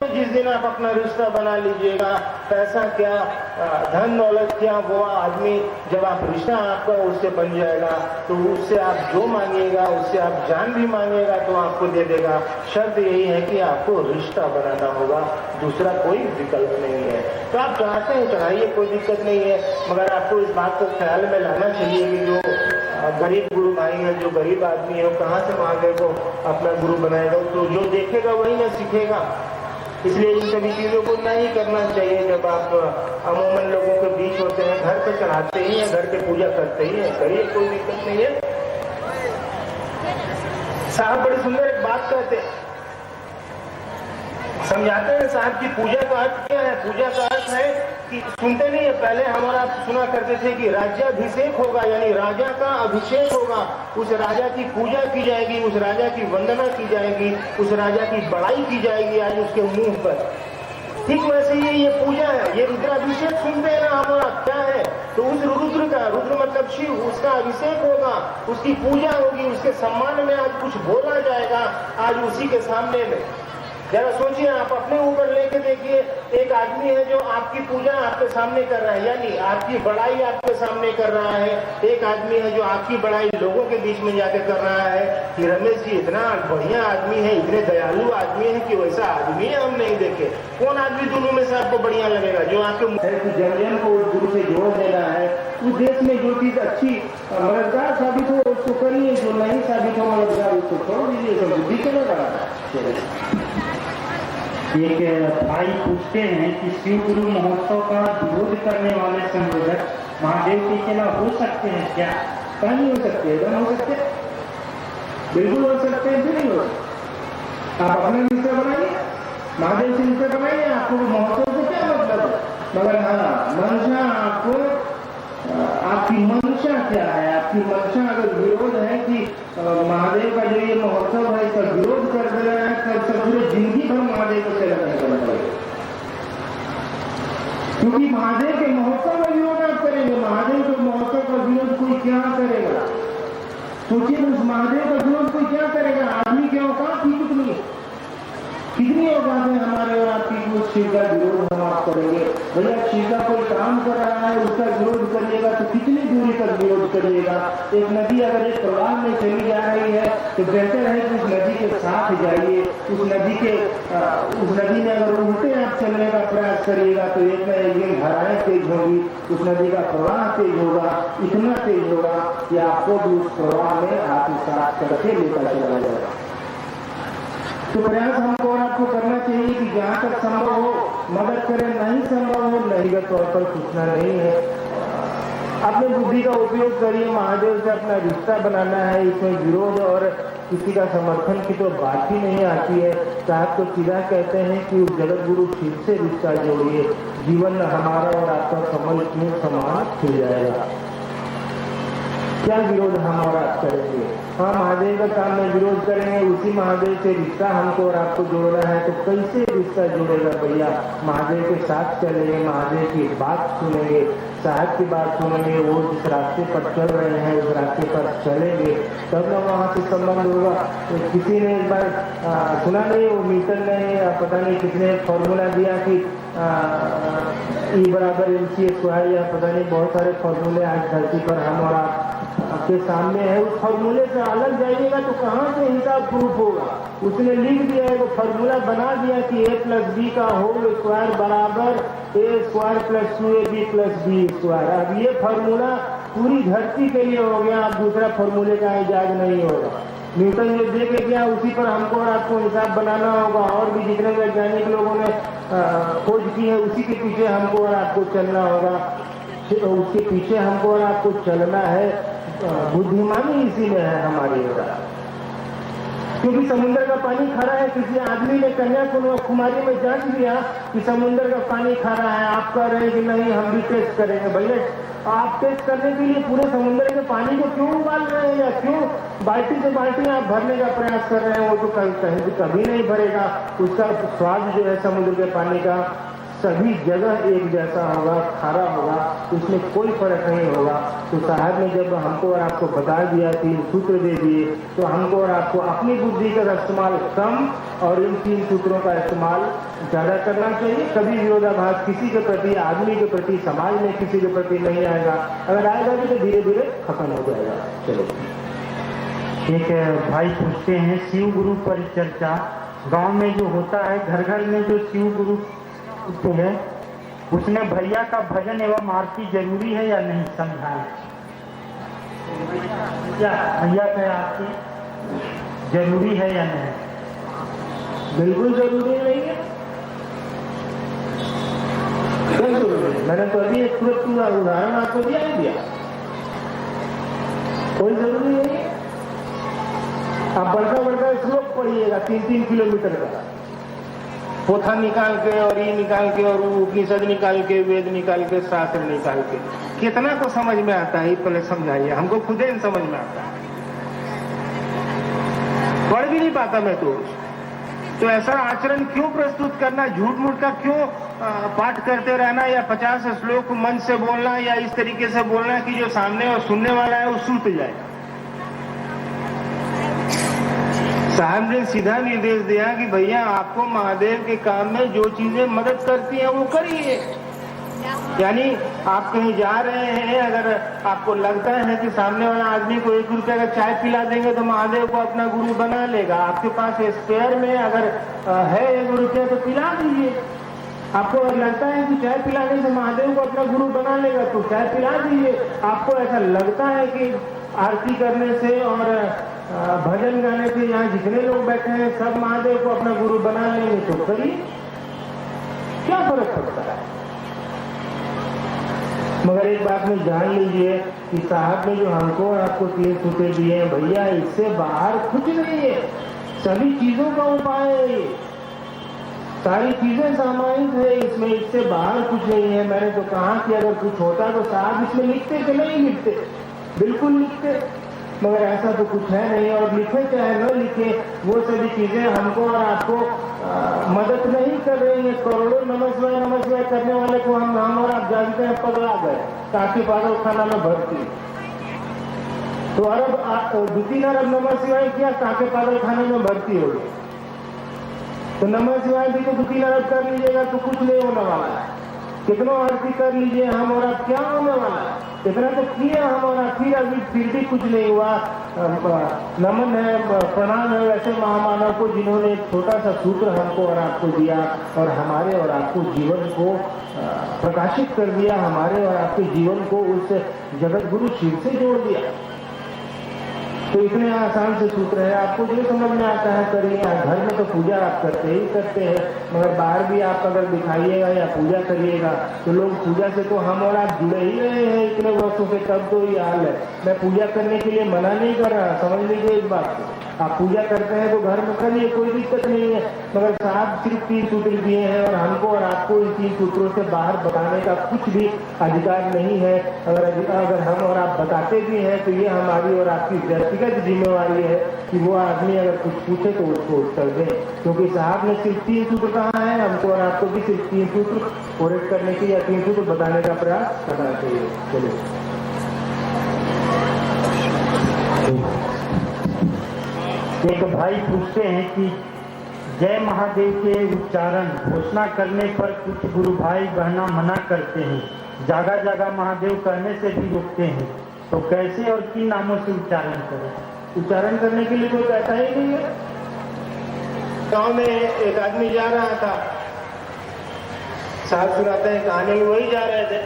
जिस दिन आप अपना रिश्ता बना लीजिएगा, पैसा क्या, धन दौलत क्या, वो आदमी जब आप रिश्ता आपका उससे बन जाएगा तो उससे आप जो मांगिएगा, उससे आप जान भी मांगिएगा तो आपको दे देगा। शर्त यही है कि आपको रिश्ता बनाना होगा, दूसरा कोई विकल्प नहीं है। तो आप चाहते हैं चढ़ाइए, कोई दिक्कत नहीं है, मगर आपको इस बात को ख्याल में लाना चाहिए कि जो गरीब गुरु भाई है, जो गरीब आदमी है, वो कहाँ से मांगे को अपना गुरु बनाएगा? तो जो देखेगा वही ना सीखेगा। इसलिए इन सभी चीजों को नहीं करना चाहिए। जब आप अमूमन लोगों के बीच होते हैं, घर पे चढ़ाते ही हैं, घर पे पूजा करते ही हैं, करिए, कोई दिक्कत नहीं है। साहब बड़ी सुंदर एक बात कहते हैं, समझाते हैं साहब की पूजा का अर्थ क्या है। पूजा का अर्थ है कि सुनते नहीं है, पहले हमारा सुना करते थे कि राज्याभिषेक होगा, यानी राजा का अभिषेक होगा, उस राजा की पूजा की जाएगी, उस राजा की वंदना की जाएगी, उस राजा की बड़ाई की जाएगी आज उसके मुंह पर। ठीक वैसे ही ये पूजा है, ये रुद्राभिषेक सुनते हैं ना हमारा, क्या है? तो उस रुद्र का, रुद्र मतलब शिव, उसका अभिषेक होगा, उसकी पूजा होगी, उसके सम्मान में आज कुछ बोला जाएगा, आज उसी के सामने में। जरा सोचिए, आप अपने ऊपर लेके देखिए, एक आदमी है जो आपकी पूजा आपके सामने कर रहा है, यानी आपकी बड़ाई आपके सामने कर रहा है। एक आदमी है जो आपकी बड़ाई लोगों के बीच में जाके कर रहा है कि रमेश जी इतना बढ़िया आदमी है, इतने दयालु आदमी है कि वैसा आदमी हम नहीं देखे। कौन आदमी दोनों में से आपको बढ़िया लगेगा? जो आपके जन को उस गुरु से जोड़ देना है, उस देश में जो चीज अच्छी मददगार साबित हो उसको करिए, जो नहीं साबित हो मददगार उसको छोड़ दीजिए, सब बुद्धि चलेगा। एक भाई पूछते हैं कि शिव गुरु महोत्सव का विरोध करने वाले संयोजक महादेव के खिलाफ हो सकते हैं क्या? नहीं हो सकते, एकदम हो सकते, बिल्कुल हो सकते हैं, नहीं हो सकते। आप अपना रिश्ता बनाइए, महादेव से रिश्ता बनाइए, आपको महोत्सव से क्या मतलब है? मगर हाँ, मंशा आपको, आपकी मंशा क्या है? आपकी मंशा अगर विरोध है कि महादेव का जो ये महोत्सव है इसका विरोध कर दे रहा है, तब सब पूरे जिंदगी भर महादेव को सेवा नहीं करना पड़ेगा। क्योंकि महादेव के महोत्सव में विरोध आप करेंगे, महादेव के महोत्सव का विरोध कोई क्या करेगा? सोचिए, उस महादेव का विरोध कोई क्या करेगा? आदमी की औकात ही कितनी औकात है हमारे और आपकी, उस शिव का विरोध हम आप करेंगे? भैया शिव का कोई काम कर रहा है, उसका विरोध करिएगा तो कितनी दूरी तक विरोध करिएगा? एक नदी अगर एक प्रवाह में चली जा रही है तो बेहतर है कि उस नदी के साथ जाइए। उस नदी में अगर उल्टे आप चलने का प्रयास करिएगा तो एक न एक दिन धाराएं तेज होगी, उस नदी का प्रवाह तेज होगा, इतना तेज होगा कि आपको भी उस प्रवाह में आत्मसात करके लेकर चला जाएगा। तो प्रयास हमको और आपको करना चाहिए कि जहां तक संभव हो मदद करें, नहीं संभव हो नहींगत तौर पर पूछना नहीं है। अपने बुद्धि का उपयोग करिए, महादेव से अपना रिश्ता बनाना है, इसमें विरोध और किसी का समर्थन की तो बात ही नहीं आती है। साहब तो सीधा कहते हैं कि उस जगत गुरु शिव से रिश्ता जोड़िए, जीवन हमारा और आपका कमल क्यों समान खिल जाएगा। क्या विरोध हम और आप करेंगे? हाँ, महादेव का काम में विरोध करेंगे, उसी महादेव से रिश्ता हमको और आपको जोड़ना है तो कैसे रिश्ता जोड़ेगा भैया? महादेव के साथ चलेंगे, महादेव की बात सुनेंगे, साहब की बात सुनेंगे, वो जिस रास्ते पर चल रहे हैं उस रास्ते पर चलेंगे, तब ना वहाँ से संबंध होगा। तो किसी ने एक बार सुना नहीं, वो न्यूटन ने पता नहीं किसने फॉर्मूला दिया कि E बराबर mc² या पता नहीं, बहुत सारे फॉर्मूले आज धरती पर हम और आपके सामने है। उस फॉर्मूले से अलग जाइएगा तो कहाँ से हिसाब प्रूफ होगा? उसने लिख दिया है, वो फॉर्मूला बना दिया कि a + b का होल स्क्वायर बराबर a² + 2ab + b²। अब ये फॉर्मूला पूरी धरती के लिए हो गया, अब दूसरा फॉर्मूले का इजाद नहीं होगा। न्यूटन जो दे के गया उसी पर हमको और आपको हिसाब बनाना होगा, और भी जितने वैज्ञानिक लोगों ने खोज की है उसी के पीछे हमको और आपको चलना होगा, उसके पीछे हमको और आपको चलना है। बुद्धिमानी इसी में है हमारी होगा, क्योंकि समुद्र का पानी खारा है। किसी आदमी ने कन्याकुमारी में जांच लिया कि समुद्र का पानी खारा है, आप कह रहे हैं कि नहीं हम भी टेस्ट करेंगे। भैया, आप टेस्ट करने के लिए पूरे समुद्र के पानी को क्यों उबाल रहे हैं, या क्यों बाल्टी से बाल्टी आप भरने का प्रयास कर रहे हैं? वो तो कहीं कभी नहीं भरेगा। उसका स्वाद जो है समुद्र के पानी का सभी जगह एक जैसा होगा, खारा होगा, उसमें कोई फर्क नहीं होगा। तो साहब ने जब हमको और आपको बता दिया, 3 सूत्र दे दिए, तो हमको और आपको अपनी बुद्धि का इस्तेमाल कम और इन 3 सूत्रों का इस्तेमाल ज़्यादा करना चाहिए। कभी विरोधाभास किसी के प्रति, आदमी के प्रति, समाज में किसी के प्रति नहीं आएगा। अगर आएगा भी तो धीरे धीरे खत्म हो जाएगा। चलो, एक भाई पूछते हैं, शिव गुरु पर चर्चा गांव में जो होता है, घर घर में जो शिव गुरु है, उसमें भैया का भजन एवं आरती जरूरी है या नहीं, समझाएं। भैया का आरती जरूरी है या नहीं? बिल्कुल जरूरी नहीं है। क्यों जरूरी है? मैंने तो अभी एक पूरा उदाहरण आपको दिया ही दिया। कोई जरूरी नहीं है। आप बड़का बड़का श्लोक पढ़िएगा 3-3 किलोमीटर का, पोथा निकाल के और ये निकाल के और उपनिषद निकाल के, वेद निकाल के, शास्त्र निकाल के, कितना को समझ में आता है? पहले समझाइए हमको, खुद ही समझ में आता है, पढ़ भी नहीं पाता मैं तो ऐसा आचरण क्यों प्रस्तुत करना, झूठ मूठ का क्यों पाठ करते रहना, या 50 श्लोक मन से बोलना, या इस तरीके से बोलना कि जो सामने और सुनने वाला है वो सूत जाए। साहब ने सीधा निर्देश दिया कि भैया आपको महादेव के काम में जो चीजें मदद करती हैं वो करिए। यानी आप कहीं जा रहे हैं, अगर आपको लगता है कि सामने वाला आदमी को 1 रुपये का चाय पिला देंगे तो महादेव को अपना गुरु बना लेगा, आपके पास स्पेयर में अगर है 1 रुपया तो पिला दीजिए। आपको अगर लगता है कि चाय पिलाने से महादेव को अपना गुरु बना लेगा तो चाय पिला दीजिए। आपको ऐसा लगता है कि आरती करने से और भजन गाने से यहाँ जितने लोग बैठे हैं सब महादेव को अपना गुरु बना लेंगे तो करिए, क्या फर्क पड़ता है? मगर एक बात में जान लीजिए कि साहब ने जो हमको और आपको 3 सूत्र दिए हैं, भैया इससे बाहर कुछ नहीं है। सभी चीजों का उपाय है ये, सारी चीजें सामायिक है इसमें, इससे बाहर कुछ नहीं है। मैंने तो कहा कि अगर कुछ होता तो साहब इसमें लिखते कि नहीं लिखते, बिल्कुल लिखते, मगर ऐसा तो कुछ है नहीं। और लिखे चाहे न लिखे, वो सभी चीजें हमको और आपको मदद नहीं कर रही है। करोड़ों नमस्कार करने वाले को हम और आप जानते हैं पगला गए, काशी पागल खाना में भर्ती। तो 2-3 अरब नमस्कार किया, काके पागल खाने में भर्ती हो गए। तो नमस्कार भी तो 2-3 अरब कर लीजिएगा तो कुछ नहीं होने वाला है। कितना आरती कर लीजिए हम और आप, क्या होने वाला है? इतना तो किया हम और आप, फिर भी कुछ नहीं हुआ। नमन है, प्रणाम है वैसे महामानव को जिन्होंने एक छोटा सा सूत्र हमको और आपको दिया और हमारे और आपको जीवन को प्रकाशित कर दिया, हमारे और आपके जीवन को उस जगत गुरु शिव से जोड़ दिया। तो इतने आसान से सूत्र है, आपको जो समझ में आता है करिए। घर में तो पूजा आप करते ही करते हैं, मगर बाहर भी आप अगर दिखाइएगा या पूजा करिएगा तो लोग पूजा से तो हम और आप जुड़े ही रहे हैं इतने वर्षों से, तब तो ये हाल है। मैं पूजा करने के लिए मना नहीं कर रहा, समझ लीजिए इस बात को। आप पूजा करते हैं तो घर में करिए, कोई दिक्कत नहीं है, मगर साहब सिर्फ 3 सूत्र दिए हैं और हमको और आपको इन 3 सूत्रों से बाहर बताने का कुछ भी अधिकार नहीं है। अगर हम और आप बताते भी हैं तो ये हमारी और आपकी व्यक्तिगत जिम्मेवारी है कि वो आदमी अगर कुछ पूछे तो उसको उत्तर दें, क्योंकि साहब ने सिर्फ 3 सूत्र कहा है, हमको और आपको भी सिर्फ 3 सूत्र कोरेक्ट करने की या 3 सूत्र बताने का प्रयास करना चाहिए। चलिए, एक भाई पूछते हैं कि जय महादेव के उच्चारण घोषणा करने पर कुछ गुरु भाई बहना मना करते हैं, जगह जगह महादेव कहने से भी रोकते हैं, तो कैसे और किन नामों से उच्चारण करें? उच्चारण करने के लिए कोई कहता ही नहीं है। गांव में एक आदमी जा रहा था, साहब सुनाते हैं कहानी, वही जा रहे थे।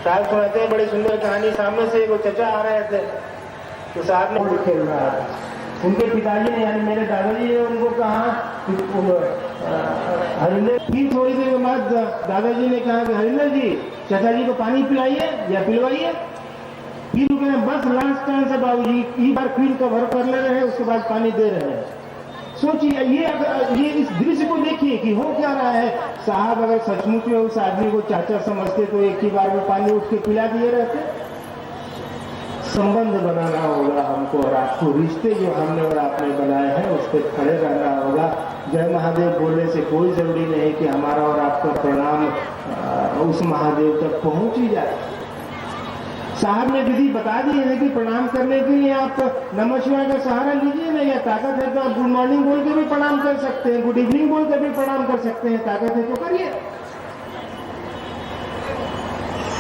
साहब सुनाते हैं बड़ी सुंदर कहानी, सामने से एक चचा आ रहे थे तो साहब ने खेल रहा था। उनके पिताजी ने यानी मेरे दादाजी ने उनको कहा, हरिंदर जी, थोड़ी देर के बाद दादाजी ने कहा कि हरिंदर जी चाचा जी को पानी पिलाइए या पिलवाइए। फिर वो कहे बस लास्ट टाइम से बाबूजी, एक बार फिर कवर कर ले रहे हैं, उसके बाद पानी दे रहे हैं। सोचिए ये इस दृश्य को देखिए कि हो क्या रहा है। साहब अगर सचमुच में उस आदमी को चाचा समझते तो एक ही बार में पानी उठ के पिला दिए रहते। संबंध बनाना होगा हमको और आपको, रिश्ते जो हमने और आपने बनाए हैं उस पर खड़े रहना होगा। जय महादेव बोलने से कोई जरूरी नहीं कि हमारा और आपका प्रणाम उस महादेव तक पहुंच ही जाए। साहब ने विधि बता दी है कि प्रणाम करने के लिए आप नमः शिवाय का सहारा लीजिए ना, या ताकत है तो आप गुड मॉर्निंग बोल के भी प्रणाम कर सकते हैं, गुड इवनिंग बोल के भी प्रणाम कर सकते हैं, ताकत है तो करिए।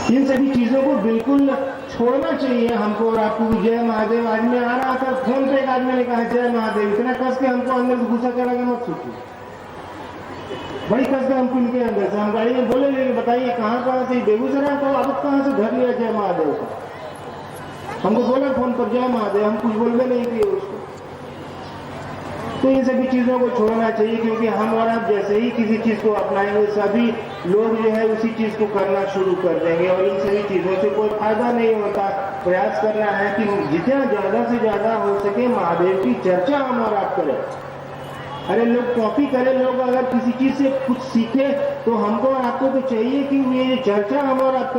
इन सभी चीजों को बिल्कुल छोड़ना चाहिए हमको और आपको। जय महादेव आदमी आ रहा था, फोन पे एक आदमी ने कहा जय महादेव, इतना कस के हमको अंदर से गुस्सा करा के मत सोचिए, बड़ी कस के हमको इनके अंदर से हम गाड़ी में बोले लेकिन बताइए कहाँ से, बेगूसराय को अब कहाँ से धर लिया जय महादेव का। हमको बोला फोन पर जय महादेव, हम कुछ बोलने नहीं दिए उसको। तो इन सभी चीजों को छोड़ना चाहिए, क्योंकि हम और आप जैसे ही किसी चीज को अपनाएंगे सभी लोग जो है उसी चीज को करना शुरू कर देंगे और इन सभी चीजों से कोई फायदा नहीं होता। प्रयास करना है कि जितना ज्यादा से ज्यादा हो सके महादेव की चर्चा हम और आप करें। अरे लोग कॉपी करें, लोग अगर किसी चीज से कुछ सीखे तो हमको और आपको तो चाहिए कि ये चर्चा हम और आप